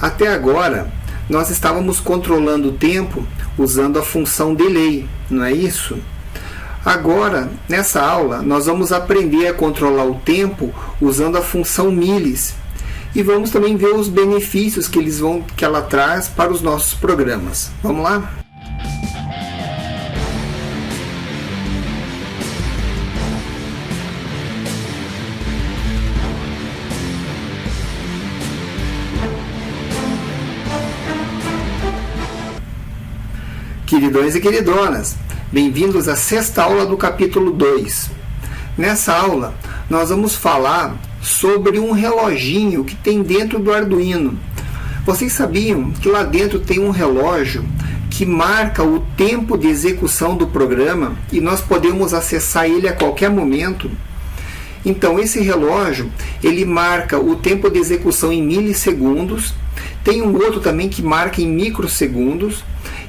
Até agora, nós estávamos controlando o tempo usando a função delay, não é isso? Agora, nessa aula, nós vamos aprender a controlar o tempo usando a função milis e vamos também ver os benefícios que ela traz para os nossos programas. Vamos lá? Queridões e queridonas, bem-vindos à sexta aula do capítulo 2. Nessa aula, nós vamos falar sobre um reloginho que tem dentro do Arduino. Vocês sabiam que lá dentro tem um relógio que marca o tempo de execução do programa e nós podemos acessar ele a qualquer momento? Então, esse relógio, ele marca o tempo de execução em milissegundos. Tem um outro também que marca em microsegundos.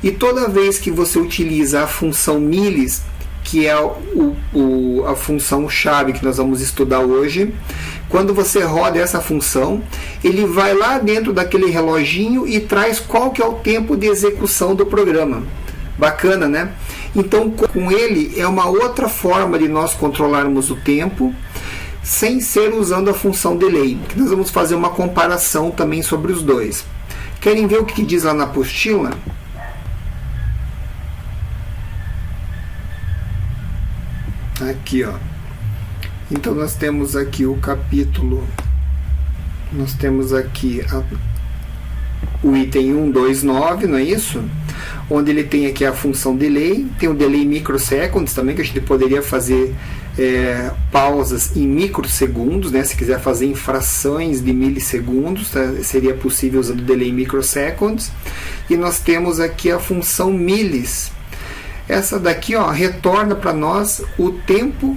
E toda vez que você utiliza a função milis, que é a função chave que nós vamos estudar hoje, quando você roda essa função, ele vai lá dentro daquele reloginho e traz qual que é o tempo de execução do programa. Bacana, né? Então, com ele é uma outra forma de nós controlarmos o tempo, sem ser usando a função delay. Nós vamos fazer uma comparação também sobre os dois. Querem ver o que diz lá na apostila? Aqui, ó. Então nós temos aqui o capítulo, nós temos aqui o item 129, não é isso? Onde ele tem aqui a função delay, tem o delay microseconds também, que a gente poderia fazer pausas em microsegundos, né? Se quiser fazer em frações de milissegundos, tá? Seria possível usando o delay microseconds. E nós temos aqui a função milis. Essa daqui, ó, retorna para nós o tempo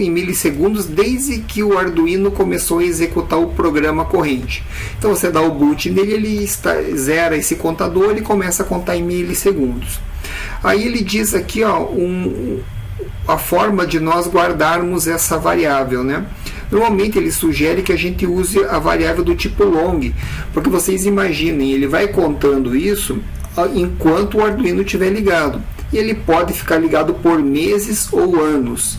em milissegundos desde que o Arduino começou a executar o programa corrente. Então você dá o boot nele, ele zera esse contador e começa a contar em milissegundos. Aí ele diz aqui, ó, a forma de nós guardarmos essa variável, né? Normalmente ele sugere que a gente use a variável do tipo long, porque vocês imaginem, ele vai contando isso enquanto o Arduino estiver ligado. E ele pode ficar ligado por meses ou anos.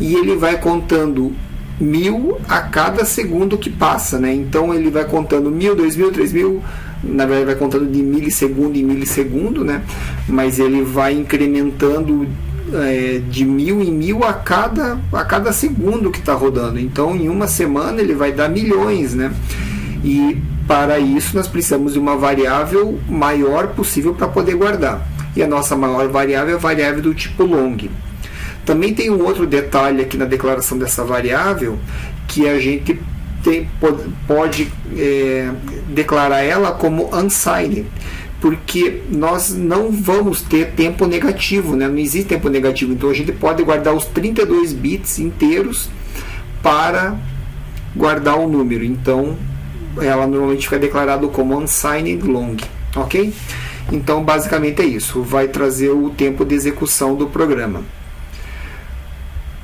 E ele vai contando 1000 a cada segundo que passa, né? Então ele vai contando 1000, 2000, 3000, na verdade vai contando de milissegundo em milissegundo, né? Mas ele vai incrementando de 1000 em 1000 a cada segundo que está rodando. Então em uma semana ele vai dar milhões, né? E para isso nós precisamos de uma variável maior possível para poder guardar. E a nossa maior variável é a variável do tipo long. Também tem um outro detalhe aqui na declaração dessa variável, que a gente pode declarar ela como unsigned, porque nós não vamos ter tempo negativo, né? Não existe tempo negativo, então a gente pode guardar os 32 bits inteiros para guardar o número. Então ela normalmente fica declarada como unsigned long, ok? Então basicamente é isso, vai trazer o tempo de execução do programa.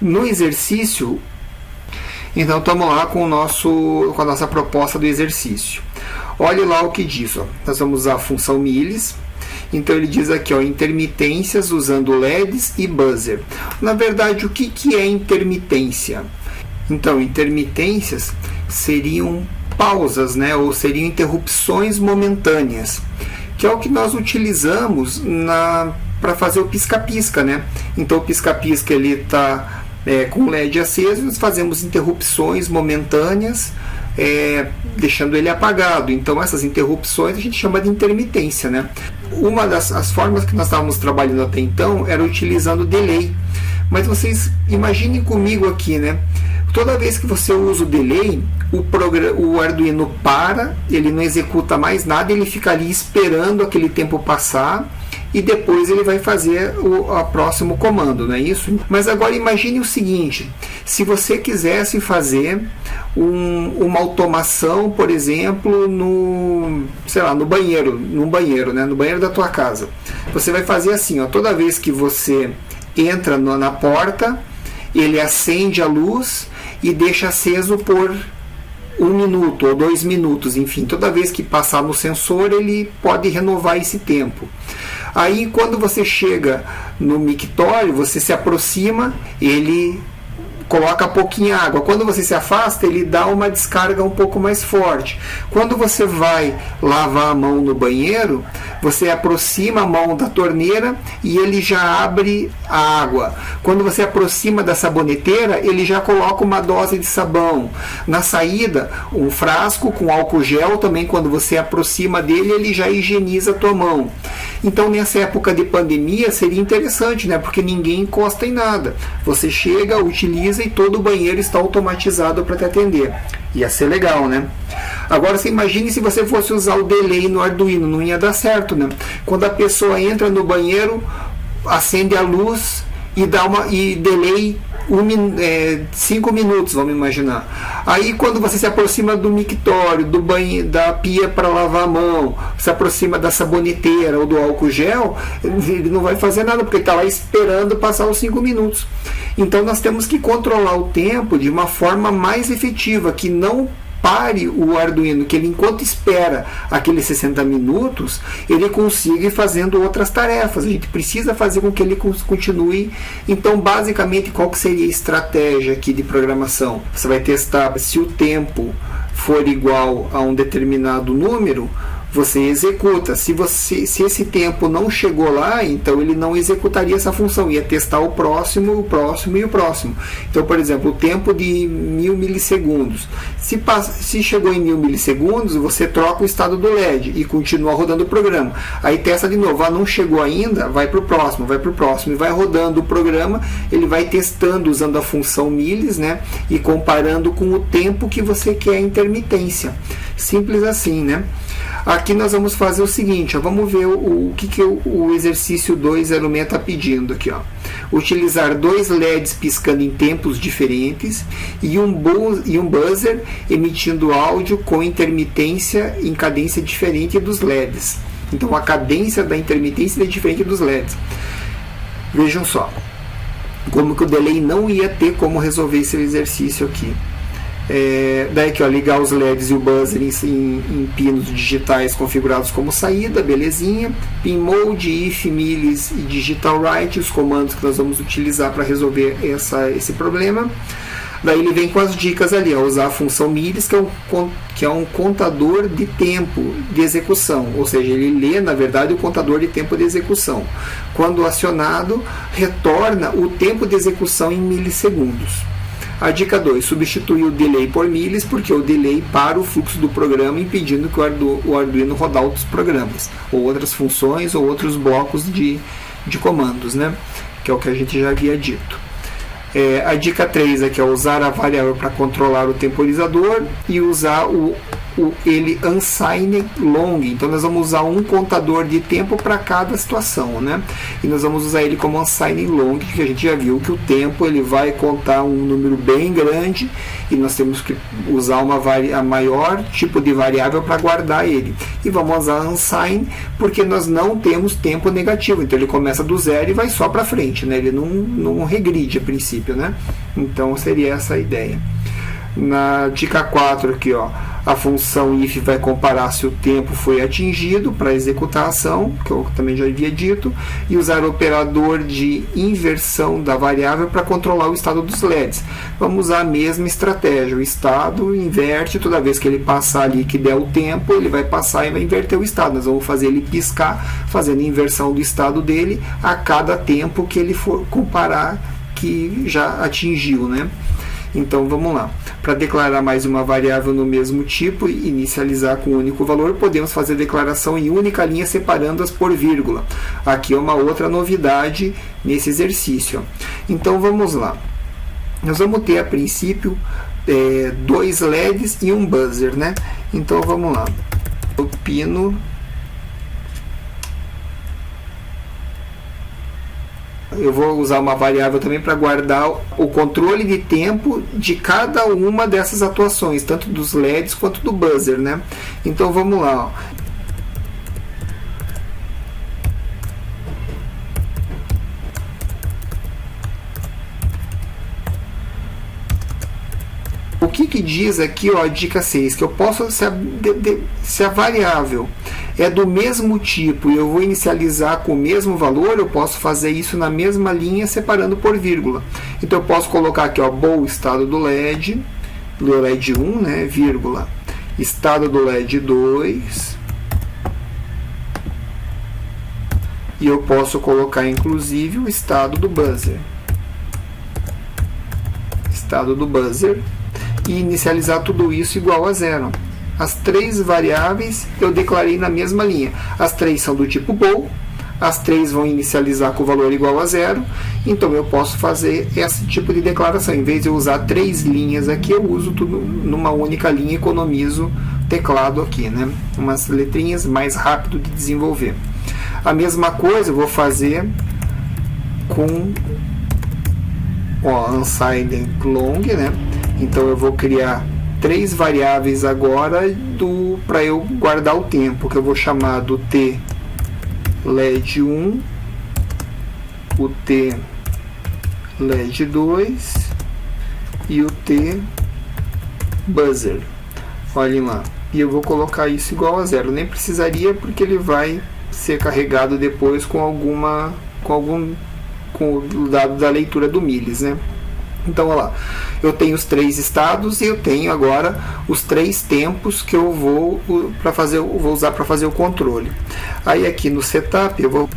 No exercício, então estamos lá com a nossa proposta do exercício. Olhe lá o que diz, ó. Nós vamos usar a função milis. Então ele diz aqui, ó, intermitências usando LEDs e buzzer. Na verdade, o que é intermitência? Então, intermitências seriam pausas, né, ou seriam interrupções momentâneas, que é o que nós utilizamos para fazer o pisca-pisca, né? Então o pisca-pisca ele está com o LED aceso, nós fazemos interrupções momentâneas, deixando ele apagado. Então essas interrupções a gente chama de intermitência, né? Uma das formas que nós estávamos trabalhando até então era utilizando delay. Mas vocês imaginem comigo aqui, né? Toda vez que você usa o delay, o Arduino para, ele não executa mais nada, ele fica ali esperando aquele tempo passar e depois ele vai fazer o próximo comando, não é isso? Mas agora imagine o seguinte, se você quisesse fazer uma automação, por exemplo, no banheiro, né? No banheiro da tua casa. Você vai fazer assim, ó, toda vez que você entra na porta, ele acende a luz e deixa aceso por 1 minuto ou 2 minutos, enfim, toda vez que passar no sensor ele pode renovar esse tempo. Aí quando você chega no mictório, você se aproxima, ele coloca pouquinha água. Quando você se afasta, ele dá uma descarga um pouco mais forte. Quando você vai lavar a mão no banheiro, você aproxima a mão da torneira e ele já abre a água. Quando você aproxima da saboneteira, ele já coloca uma dose de sabão. Na saída, um frasco com álcool gel, também quando você aproxima dele, ele já higieniza a tua mão. Então, nessa época de pandemia, seria interessante, né? Porque ninguém encosta em nada. Você chega, utiliza e todo o banheiro está automatizado para te atender. Ia ser legal, né? Agora, você imagine se você fosse usar o delay no Arduino. Não ia dar certo, né? Quando a pessoa entra no banheiro, acende a luz e dá delay 5 minutos, vamos imaginar. Aí quando você se aproxima do mictório, do banho, da pia para lavar a mão, se aproxima da saboneteira ou do álcool gel, ele não vai fazer nada, porque ele está lá esperando passar os 5 minutos. Então nós temos que controlar o tempo de uma forma mais efetiva, que não pare o Arduino, que ele, enquanto espera aqueles 60 minutos, ele consiga ir fazendo outras tarefas. A gente precisa fazer com que ele continue. Então, basicamente, qual que seria a estratégia aqui de programação? Você vai testar se o tempo for igual a um determinado número, você executa. Se esse tempo não chegou lá, então ele não executaria essa função, ia testar o próximo e o próximo. Então, por exemplo, o tempo de 1000 milissegundos. Se chegou em 1000 milissegundos, você troca o estado do LED e continua rodando o programa. Aí testa de novo, não chegou ainda, vai para o próximo, e vai rodando o programa, ele vai testando usando a função milis, né, e comparando com o tempo que você quer a intermitência. Simples assim, né? Aqui nós vamos fazer o seguinte, ó, vamos ver o que o exercício 206 está pedindo aqui, ó. Utilizar 2 LEDs piscando em tempos diferentes e um buzzer emitindo áudio com intermitência em cadência diferente dos LEDs. Então a cadência da intermitência é diferente dos LEDs. Vejam só como que o delay não ia ter como resolver esse exercício aqui. Daí aqui, ó, ligar os LEDs e o buzzer em pinos digitais configurados como saída, belezinha. Pin mode, if, milis e digital write, os comandos que nós vamos utilizar para resolver esse problema. Daí ele vem com as dicas ali, ó, usar a função milis, que é um contador de tempo de execução, ou seja, ele lê, na verdade, o contador de tempo de execução. Quando acionado, retorna o tempo de execução em milissegundos. A dica 2, substituir o delay por milis, porque o delay para o fluxo do programa, impedindo que o Arduino rodar outros programas, ou outras funções, ou outros blocos de comandos, né? Que é o que a gente já havia dito. A dica 3 aqui é usar a variável para controlar o temporizador e usar ele unsigned long. Então nós vamos usar um contador de tempo para cada situação, né? E nós vamos usar ele como unsigned long, que a gente já viu que o tempo ele vai contar um número bem grande e nós temos que usar a maior tipo de variável para guardar ele. E vamos usar unsigned porque nós não temos tempo negativo, então ele começa do zero e vai só para frente, né? Ele não regride a princípio, né? Então seria essa a ideia. Na dica 4 aqui, ó, a função if vai comparar se o tempo foi atingido para executar a ação, que eu também já havia dito, e usar o operador de inversão da variável para controlar o estado dos LEDs. Vamos usar a mesma estratégia, o estado inverte, toda vez que ele passar ali que der o tempo, ele vai passar e vai inverter o estado. Nós vamos fazer ele piscar, fazendo a inversão do estado dele a cada tempo que ele for comparar que já atingiu, né? Então vamos lá. Para declarar mais uma variável no mesmo tipo e inicializar com um único valor, podemos fazer a declaração em única linha separando-as por vírgula. Aqui é uma outra novidade nesse exercício. Então vamos lá. Nós vamos ter a princípio 2 LEDs e um buzzer, né? Então vamos lá. O pino. Eu vou usar uma variável também para guardar o controle de tempo de cada uma dessas atuações, tanto dos LEDs quanto do buzzer, né? Então vamos lá, ó. que diz aqui, ó, dica 6, que eu posso, se a variável é do mesmo tipo e eu vou inicializar com o mesmo valor, eu posso fazer isso na mesma linha, separando por vírgula. Então eu posso colocar aqui, ó, bool estado do LED 1, né, vírgula, estado do LED 2, e eu posso colocar inclusive o estado do buzzer. Estado do buzzer, e inicializar tudo isso igual a 0. As 3 variáveis eu declarei na mesma linha. As 3 são do tipo bool, as 3 vão inicializar com o valor igual a 0, então eu posso fazer esse tipo de declaração. Em vez de eu usar 3 linhas aqui, eu uso tudo numa única linha, economizo teclado aqui, né? Umas letrinhas mais rápido de desenvolver. A mesma coisa eu vou fazer com unsigned long, né? Então eu vou criar 3 variáveis agora para eu guardar o tempo, que eu vou chamar do t LED 1, o t LED 2 e o t buzzer. Olhem lá. E eu vou colocar isso igual a 0. Nem precisaria, porque ele vai ser carregado depois com o dado da leitura do miles, né? Então, olha lá, eu tenho os 3 estados e eu tenho agora os 3 tempos que eu vou usar para fazer o controle. Aí aqui no setup eu vou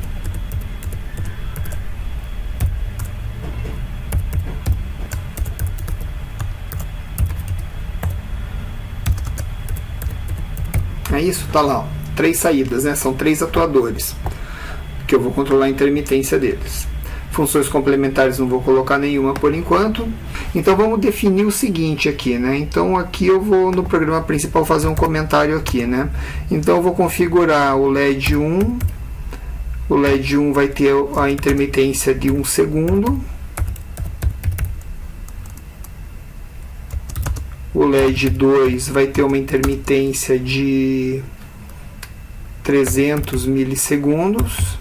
é isso, tá lá, ó, 3 saídas, né? São 3 atuadores que eu vou controlar a intermitência deles. Funções complementares não vou colocar nenhuma por enquanto. Então vamos definir o seguinte aqui, né? Então aqui eu vou no programa principal fazer um comentário aqui, né? Então eu vou configurar o LED 1. O LED 1 vai ter a intermitência de 1 segundo. O LED 2 vai ter uma intermitência de 300 milissegundos.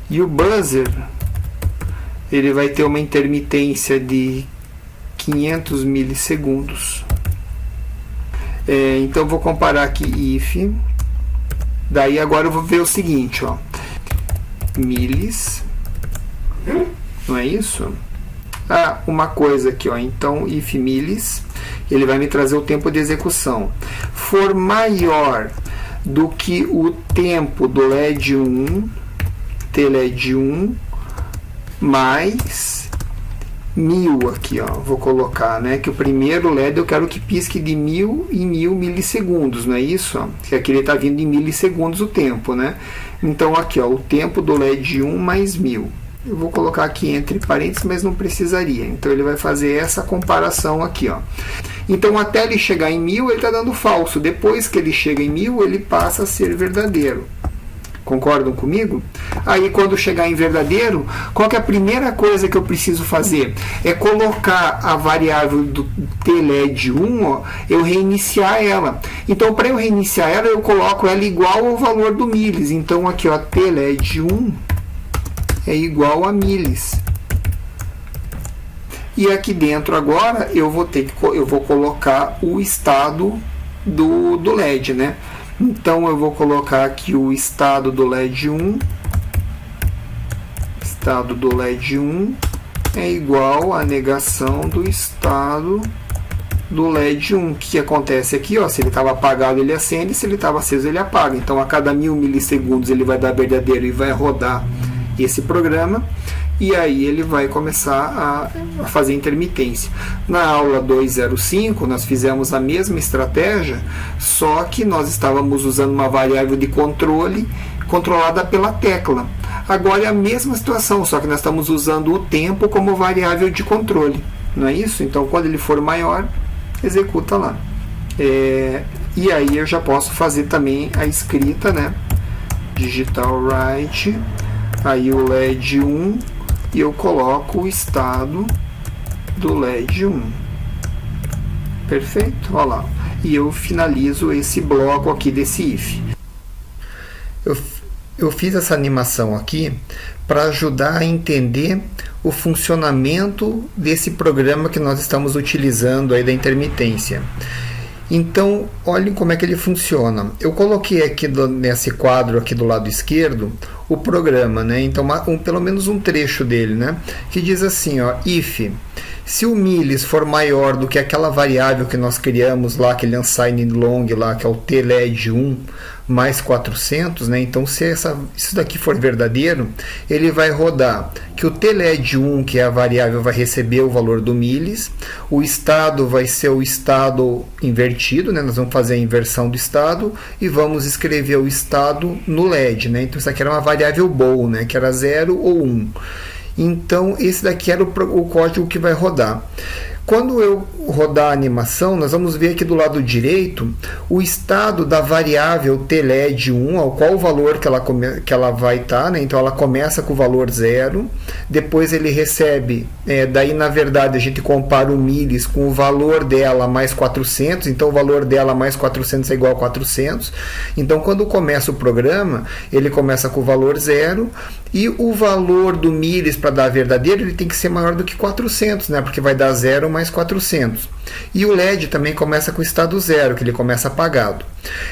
E o buzzer, ele vai ter uma intermitência de 500 milissegundos. Então vou comparar aqui if. Daí agora eu vou ver o seguinte, ó, milis, não é isso? Uma coisa aqui, ó, então if milis, ele vai me trazer o tempo de execução. For maior do que o tempo do LED 1, TLED 1 mais 1000 aqui, ó, vou colocar, né, que o primeiro LED eu quero que pisque de 1000 em 1000 milissegundos, não é isso? Ó, que aqui ele está vindo em milissegundos o tempo, né? Então aqui, ó, o tempo do LED 1 mais 1000. Eu vou colocar aqui entre parênteses, mas não precisaria. Então ele vai fazer essa comparação aqui, ó. Então até ele chegar em 1000 ele está dando falso. Depois que ele chega em 1000 ele passa a ser verdadeiro. Concordam comigo? Aí quando chegar em verdadeiro, qual que é a primeira coisa que eu preciso fazer? É colocar a variável do TLED 1, ó, eu reiniciar ela. Então para eu reiniciar ela, eu coloco ela igual ao valor do milis. Então aqui, ó, TLED 1 é igual a milis. E aqui dentro agora eu vou colocar o estado do LED, né? Então eu vou colocar aqui o estado do LED 1. Estado do LED 1 é igual à negação do estado do LED 1. O que acontece aqui? Ó, se ele estava apagado, ele acende, se ele estava aceso, ele apaga. Então a cada 1000 milissegundos ele vai dar verdadeiro e vai rodar esse programa. E aí ele vai começar a fazer intermitência. Na aula 205 nós fizemos a mesma estratégia, só que nós estávamos usando uma variável de controle controlada pela tecla. Agora é a mesma situação, só que nós estamos usando o tempo como variável de controle, não é isso? Então quando ele for maior, executa lá. E aí eu já posso fazer também a escrita, né? Digital write, aí o LED 1, e eu coloco o estado do LED 1. Perfeito? Olha lá. E eu finalizo esse bloco aqui desse if. eu fiz essa animação aqui para ajudar a entender o funcionamento desse programa que nós estamos utilizando aí da intermitência. Então, olhem como é que ele funciona. Eu coloquei aqui nesse quadro aqui do lado esquerdo o programa, né? Então, pelo menos um trecho dele, né? Que diz assim, ó, if, se o milis for maior do que aquela variável que nós criamos lá, aquele unsigned long lá, que é o TLED1 mais 400, né? Então, se isso daqui for verdadeiro, ele vai rodar que o TLED1, que é a variável, vai receber o valor do milis, o estado vai ser o estado invertido, né? Nós vamos fazer a inversão do estado e vamos escrever o estado no LED, né? Então, isso aqui era uma variável bool, né? Que era 0 ou 1. Então, esse daqui era o código que vai rodar. Quando eu rodar a animação, nós vamos ver aqui do lado direito o estado da variável TLED1, ao qual o valor que ela vai estar, né? Então ela começa com o valor 0, depois ele recebe, daí na verdade a gente compara o milis com o valor dela mais 400, então o valor dela mais 400 é igual a 400. Então quando começa o programa, ele começa com o valor 0 e o valor do milis para dar verdadeiro, ele tem que ser maior do que 400, né? Porque vai dar 0 mais 400. E o LED também começa com o estado 0, que ele começa apagado.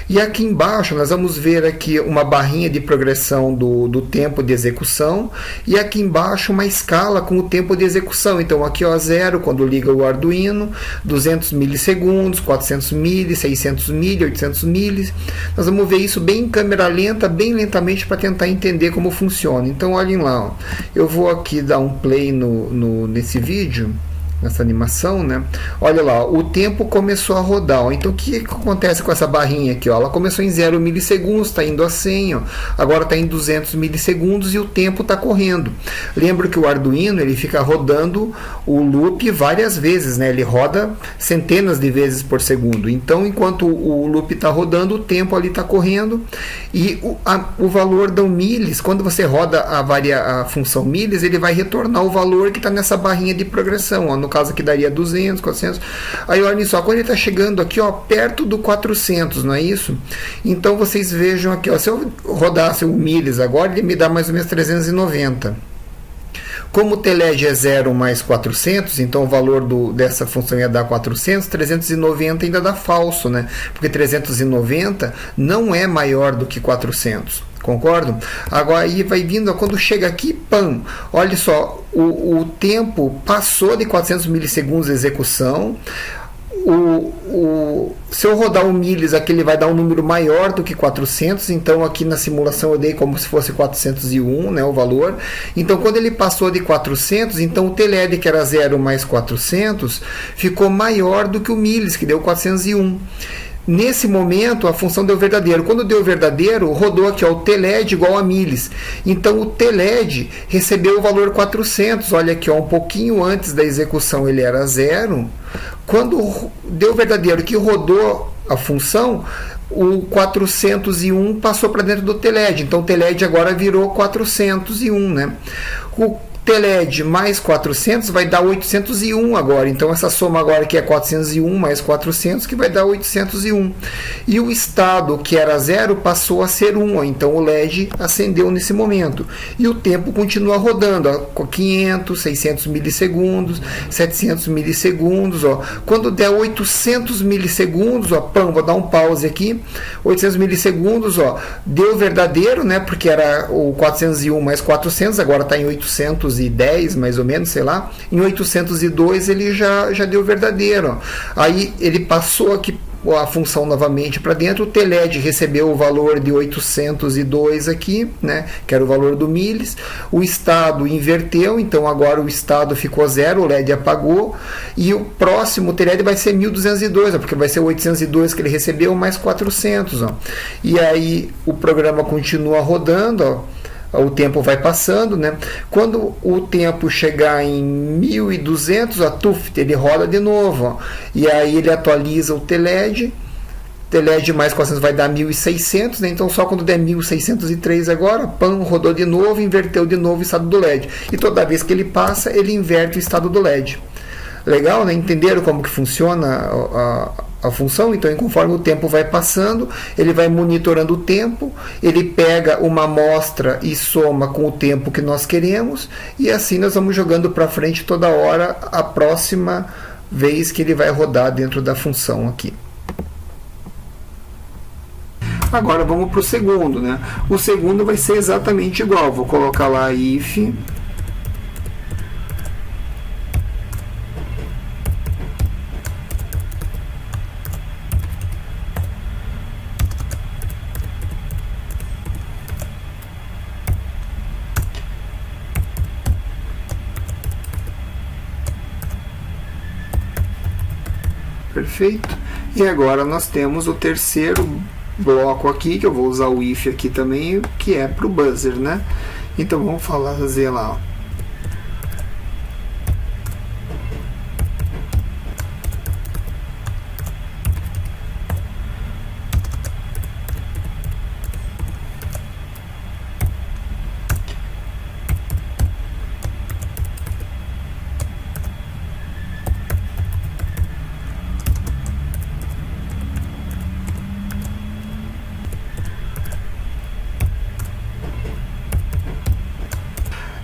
E aqui embaixo nós vamos ver aqui uma barrinha de progressão do tempo de execução e aqui embaixo uma escala com o tempo de execução. Então aqui ó, 0 quando liga o Arduino, 200 milissegundos, 400 milis, 600 milis, 800 milis. Nós vamos ver isso bem em câmera lenta, bem lentamente para tentar entender como funciona. Então olhem lá, ó. Eu vou aqui dar um play nesse vídeo, nessa animação, né? Olha lá, o tempo começou a rodar, ó. Então o que acontece com essa barrinha aqui, ó? Ela começou em 0 milissegundos, está indo a 100, ó. Agora está em 200 milissegundos e o tempo está correndo. Lembro que o Arduino ele fica rodando o loop várias vezes, né? Ele roda centenas de vezes por segundo. Então enquanto o loop está rodando, o tempo ali está correndo e o valor do milis, quando você roda a função milis, ele vai retornar o valor que está nessa barrinha de progressão, ó. No caso aqui daria 200, 400. Aí olha só, quando ele está chegando aqui, ó, perto do 400, não é isso? Então vocês vejam aqui, ó, se eu rodasse o milis agora, ele me dá mais ou menos 390. Como o TLED é 0 mais 400, então o valor dessa função ia dar 400, 390 ainda dá falso, né? Porque 390 não é maior do que 400. Concordam? Agora aí vai vindo, quando chega aqui, pam, olha só, o tempo passou de 400 milissegundos de execução. Se eu rodar o milis aqui, ele vai dar um número maior do que 400, então aqui na simulação eu dei como se fosse 401, né, o valor. Então quando ele passou de 400, então o TLED, que era 0 mais 400, ficou maior do que o milis, que deu 401. Nesse momento, a função deu verdadeiro. Quando deu verdadeiro, rodou aqui ó, o TLED igual a milis. Então, o TLED recebeu o valor 400. Olha aqui, ó, um pouquinho antes da execução ele era 0. Quando deu verdadeiro, que rodou a função, o 401 passou para dentro do TLED. Então, o TLED agora virou 401, né? O TLED mais 400 vai dar 801 agora. Então, essa soma agora que é 401 mais 400, que vai dar 801. E o estado, que era 0, passou a ser 1. Então, o LED acendeu nesse momento. E o tempo continua rodando. Ó, 500, 600 milissegundos, 700 milissegundos. Ó. Quando der 800 milissegundos, ó, pam, vou dar um pause aqui. 800 milissegundos, ó, deu verdadeiro, né? Porque era o 401 mais 400, agora está em 810 mais ou menos, sei lá. Em 802 ele já deu verdadeiro. Ó. Aí ele passou aqui a função novamente para dentro, o TLED recebeu o valor de 802 aqui, né, que era o valor do milis, o estado inverteu, então agora o estado ficou 0, o LED apagou, e o próximo TLED vai ser 1202, ó, porque vai ser 802 que ele recebeu mais 400, ó. E aí o programa continua rodando, ó. O tempo vai passando, né? Quando o tempo chegar em 1200, a TUFT ele roda de novo, ó. E aí ele atualiza o TLED. TLED mais 400 vai dar 1600, né? Então só quando der 1603 agora, pam, rodou de novo, inverteu de novo o estado do LED. E toda vez que ele passa, ele inverte o estado do LED. Legal, né? Entenderam como que funciona a função. Então, conforme o tempo vai passando, ele vai monitorando o tempo, ele pega uma amostra e soma com o tempo que nós queremos, e assim nós vamos jogando para frente toda hora a próxima vez que ele vai rodar dentro da função aqui. Agora vamos para o segundo, né? O segundo vai ser exatamente igual. Vou colocar lá if perfeito. E agora nós temos o terceiro bloco aqui, que eu vou usar o if aqui também, que é para o buzzer, né? Então vamos fazer lá, ó.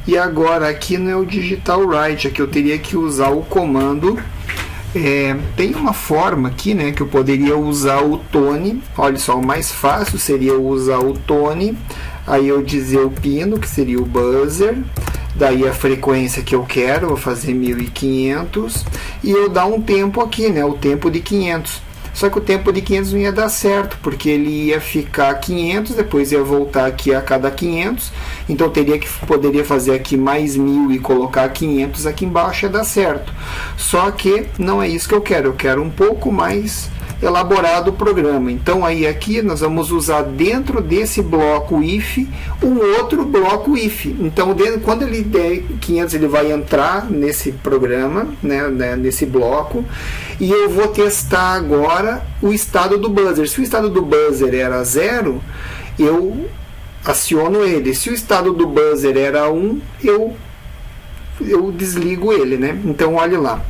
E agora aqui não é o digital write, aqui eu teria que usar o comando. Tem uma forma aqui, né, que eu poderia usar o tone. Olha só, o mais fácil seria eu usar o tone, aí eu dizer o pino, que seria o buzzer, daí a frequência que eu quero, vou fazer 1500, e eu dar um tempo aqui, né, o tempo de 500. Só que o tempo de 500 não ia dar certo, porque ele ia ficar 500, depois ia voltar aqui a cada 500, então poderia fazer aqui mais 1000 e colocar 500 aqui embaixo, ia dar certo. Só que não é isso que eu quero um pouco mais elaborado o programa. Então aí aqui nós vamos usar dentro desse bloco if um outro bloco if. Então quando ele der 500 ele vai entrar nesse programa, né, nesse bloco, e eu vou testar agora o estado do buzzer. Se o estado do buzzer era 0, eu aciono ele. Se o estado do buzzer era 1, eu desligo ele, né? Então olhe lá.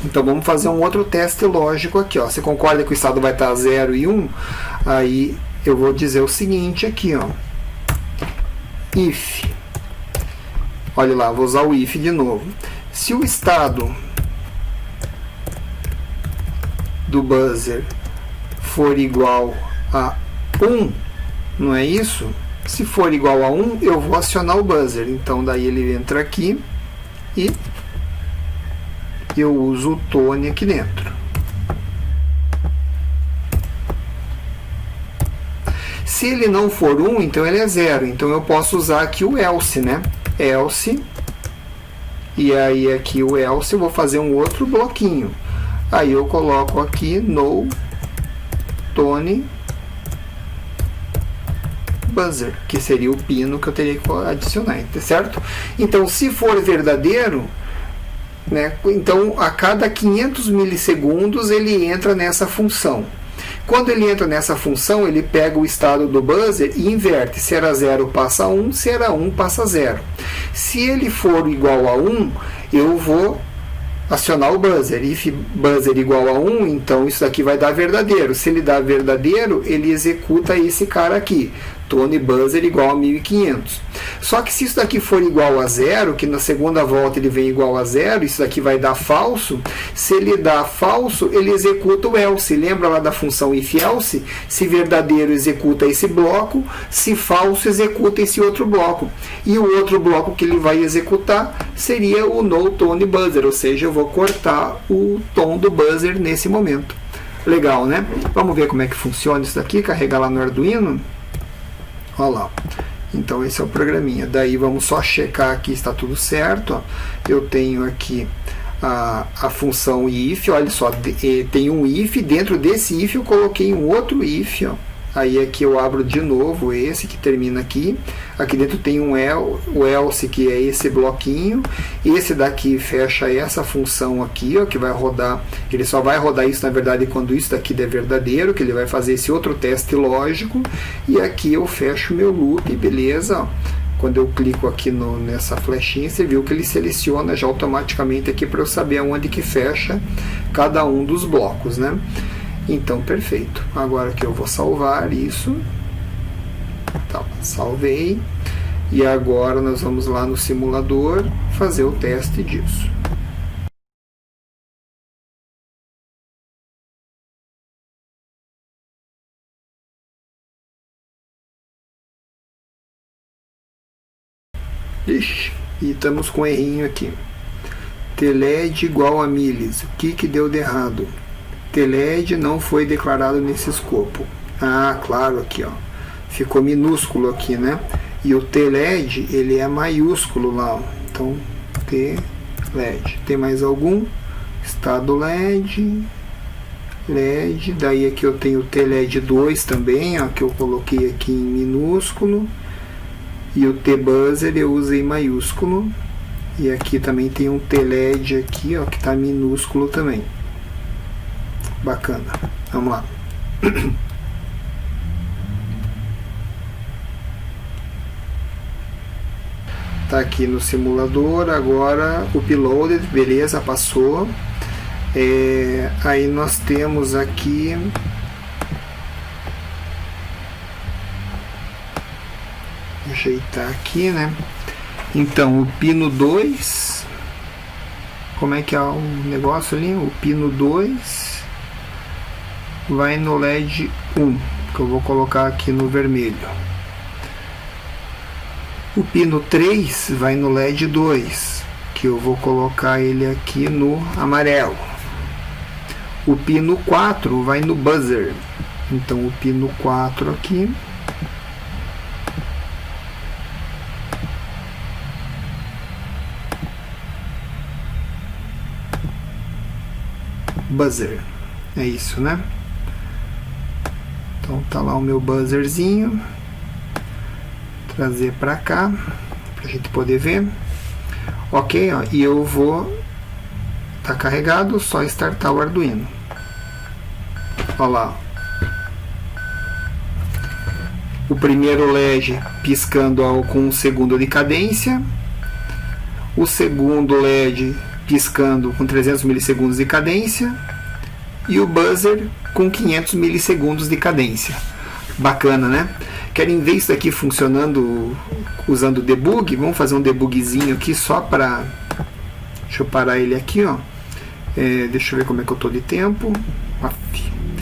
Então vamos fazer um outro teste lógico aqui, ó. Você concorda que o estado vai estar 0 e 1? Aí eu vou dizer o seguinte aqui, ó. If. Olha lá, vou usar o if de novo. Se o estado do buzzer for igual a 1, não é isso? Se for igual a 1, eu vou acionar o buzzer. Então daí ele entra aqui e eu uso o tone aqui dentro. Se ele não for 1, então ele é 0. Então eu posso usar aqui o else, né? Else. E aí aqui o else eu vou fazer um outro bloquinho. Aí eu coloco aqui no tone buzzer, que seria o pino que eu teria que adicionar, certo? Então se for verdadeiro, né, então a cada 500 milissegundos ele entra nessa função. Quando ele entra nessa função, ele pega o estado do buzzer e inverte. Se era 0 passa a 1, se era 1 passa a 0. Se ele for igual a 1, eu vou acionar o buzzer. If buzzer igual a 1, então isso daqui vai dar verdadeiro. Se ele dá verdadeiro, ele executa esse cara aqui. Tone buzzer igual a 1500. Só que se isso daqui for igual a 0, que na segunda volta ele vem igual a 0, isso daqui vai dar falso. Se ele dá falso, ele executa o else. Lembra lá da função if else? Se verdadeiro, executa esse bloco. Se falso, executa esse outro bloco. E o outro bloco que ele vai executar seria o no tone buzzer, ou seja, eu vou cortar o tom do buzzer nesse momento. Legal, né? Vamos ver como é que funciona isso daqui, carregar lá no Arduino. Olha lá. Então esse é o programinha. Daí vamos só checar aqui se está tudo certo. Ó. Eu tenho aqui a função if. Olha só, tem um if. Dentro desse if eu coloquei um outro if. Ó. Aí aqui eu abro de novo esse que termina aqui. Aqui dentro tem o else, que é esse bloquinho. Esse daqui fecha essa função aqui, ó, que vai rodar. Ele só vai rodar isso, na verdade, quando isso daqui der verdadeiro, que ele vai fazer esse outro teste lógico. E aqui eu fecho meu loop, beleza? Ó. Quando eu clico aqui nessa flechinha, você viu que ele seleciona já automaticamente aqui para eu saber aonde que fecha cada um dos blocos, né? Então, perfeito. Agora que eu vou salvar isso. Tá, salvei. E agora nós vamos lá no simulador fazer o teste disso. Ixi, e estamos com um errinho aqui. TLED igual a milis. O que deu de errado? TLED não foi declarado nesse escopo. Ah, claro, aqui ó. Ficou minúsculo aqui, né? E o TLED, ele é maiúsculo lá, ó. Então, TLED. Tem mais algum? Estado LED. LED. Daí aqui eu tenho o TLED 2 também, ó, que eu coloquei aqui em minúsculo. E o T-Buzzer eu usei em maiúsculo. E aqui também tem um TLED aqui, ó, que está minúsculo também. Bacana. Vamos lá. Tá aqui no simulador. Agora o uploaded, beleza, passou. Aí nós temos aqui ajeitar aqui, né? Então o pino 2, como é que é o negócio ali? O pino 2 vai no LED 1, que eu vou colocar aqui no vermelho. O pino 3 vai no LED 2, que eu vou colocar ele aqui no amarelo. O pino 4 vai no buzzer, então o pino 4 aqui buzzer, é isso, né? Então tá lá o meu buzzerzinho, trazer para cá pra gente poder ver. Ok, ó, e eu vou tá carregado, só startar o Arduino. Olha lá, o primeiro LED piscando com 1 segundo de cadência, o segundo LED piscando com 300 milissegundos de cadência e o buzzer com 500 milissegundos de cadência. Bacana, né? Querem ver isso aqui funcionando usando debug? Vamos fazer um debugzinho aqui só para... Deixa eu parar ele aqui, ó. Deixa eu ver como é que eu tô de tempo.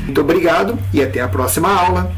Muito obrigado e até a próxima aula.